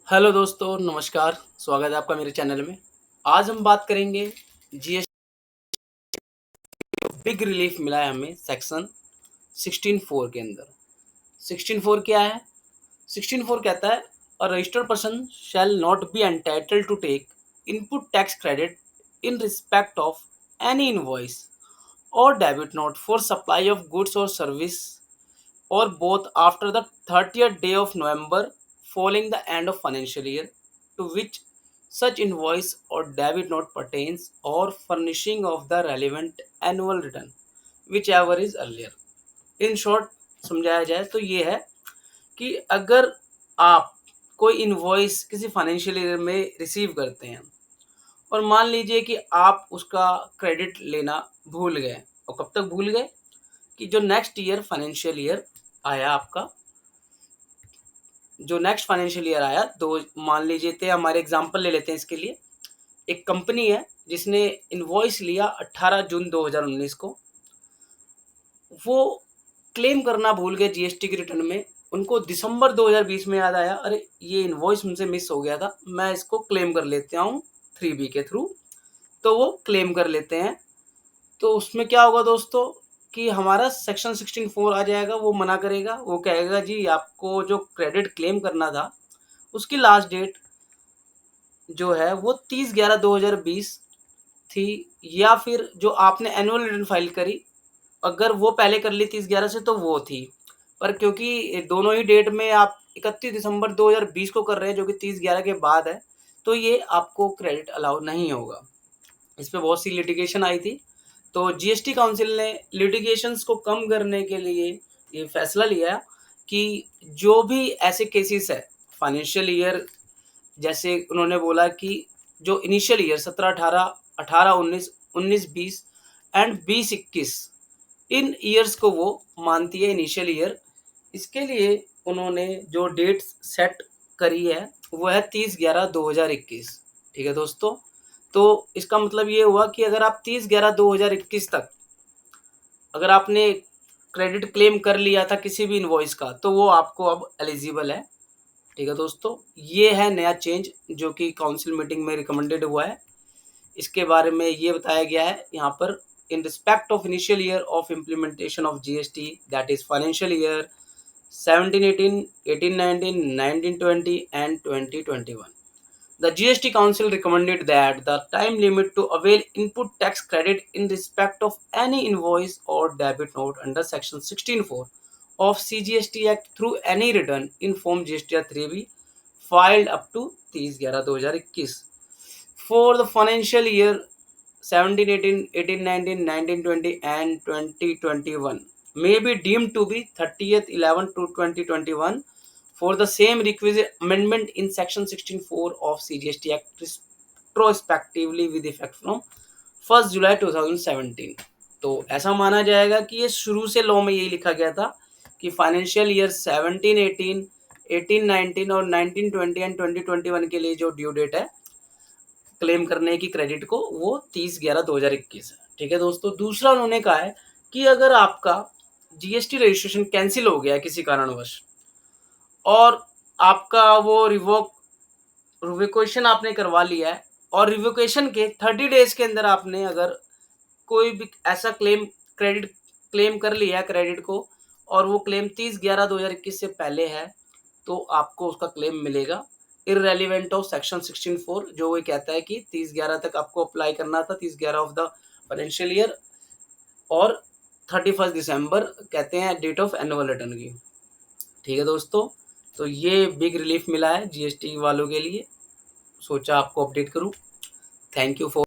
Hello दोस्तों, नमस्कार। स्वागत है आपका मेरे चैनल में। आज हम बात करेंगे जीएसटी बिग रिलीफ मिला है हमें सेक्शन 16(4) के अंदर। 16(4) क्या है? 16(4) कहता है a registered person shall not be entitled to take input tax credit in respect of any invoice और debit note for supply of goods और service or both after the 30th day of November following the end of financial year to which such invoice or debit note pertains or furnishing of the relevant annual return whichever is earlier. In short समझाया जाए तो ये है कि अगर आप कोई invoice किसी फाइनेंशियल ईयर में रिसीव करते हैं और मान लीजिए कि आप उसका क्रेडिट लेना भूल गए, और कब तक भूल गए कि जो नेक्स्ट ईयर फाइनेंशियल ईयर आया आपका, जो नेक्स्ट फाइनेंशियल ईयर आया, दो मान लीजिए थे, हमारे एग्जांपल ले लेते हैं इसके लिए। एक कंपनी है जिसने इनवॉइस लिया 18 जून 2019 को, वो क्लेम करना भूल गए जीएसटी की रिटर्न में। उनको दिसंबर 2020 में याद आया, अरे ये इनवॉइस मुझसे मिस हो गया था, मैं इसको क्लेम कर लेता हूँ 3B के थ्रू। तो वो क्लेम कर लेते हैं। तो उसमें क्या होगा दोस्तों कि हमारा सेक्शन 16(4) आ जाएगा, वो मना करेगा, वो कहेगा जी आपको जो क्रेडिट क्लेम करना था उसकी लास्ट डेट जो है वो 30/11/2020 थी, या फिर जो आपने एनुअल रिटर्न फाइल करी अगर वो पहले कर ली 30/11 से तो वो थी। पर क्योंकि दोनों ही डेट में आप 31 दिसंबर 2020 को कर रहे हैं जो कि 30/11 के बाद है, तो ये आपको क्रेडिट अलाउ नहीं होगा। इस पे बहुत सी लिटिगेशन आई थी। तो जीएसटी काउंसिल ने लिटिगेशंस को कम करने के लिए ये फैसला लिया कि जो भी ऐसे केसेस है फाइनेंशियल ईयर, जैसे उन्होंने बोला कि जो initial year 17-18, 18-19, 19-20 and 20-21, in years को वो मानती है इनिशियल ईयर। इसके लिए उन्होंने जो डेट सेट करी है वो है 30/11/2021। ठीक है दोस्तों, तो इसका मतलब ये हुआ कि अगर आप 30/11/2021 तक अगर आपने क्रेडिट क्लेम कर लिया था किसी भी इनवॉइस का, तो वो आपको अब एलिजिबल है। ठीक है दोस्तों, ये है नया चेंज जो कि काउंसिल मीटिंग में रिकमेंडेड हुआ है। इसके बारे में ये बताया गया है यहाँ पर, इन respect of initial year of implementation of GST that is financial year 17-18, 18-19, 19-20 and 20-21. The GST Council recommended that the time limit to avail input tax credit in respect of any invoice or debit note under Section 16(4) of CGST Act through any return in Form GSTR 3B filed up to 30/11/2021 for the financial year 17-18, 18-19, 19-20 and 20-21 may be deemed to be 30th 11 to 2021 for the same requisite amendment in section 16(4) of CGST Act retrospectively with effect from 1st July 2017। तो ऐसा माना जाएगा कि ये शुरू से law में यही लिखा गया था कि फाइनेंशियल ईयर 17-18, 18-19 और 19-20 एंड 20-21 के लिए जो ड्यू डेट है क्लेम करने की क्रेडिट को वो 30/11/2021 है। ठीक है दोस्तों, दूसरा उन्होंने कहा है कि अगर आपका जीएसटी रजिस्ट्रेशन कैंसिल हो गया है किसी कारणवश और आपका वो रिवोकेशन आपने करवा लिया है, और रिवोकेशन के 30 डेज के अंदर आपने अगर कोई भी ऐसा क्रेडिट क्लेम कर लिया है क्रेडिट को, और वो क्लेम 30/11/2021 से पहले है, तो आपको उसका क्लेम मिलेगा इररेलेवेंट ऑफ सेक्शन 16(4), जो वो कहता है कि 30/11 तक आपको अप्लाई करना था, 30/11 ऑफ द फाइनेंशियल ईयर, और 31 दिसंबर कहते हैं डेट ऑफ एनुअल रिटर्न की। ठीक है दोस्तों, तो ये बिग रिलीफ मिला है जीएसटी वालों के लिए, सोचा आपको अपडेट करूं। Thank you for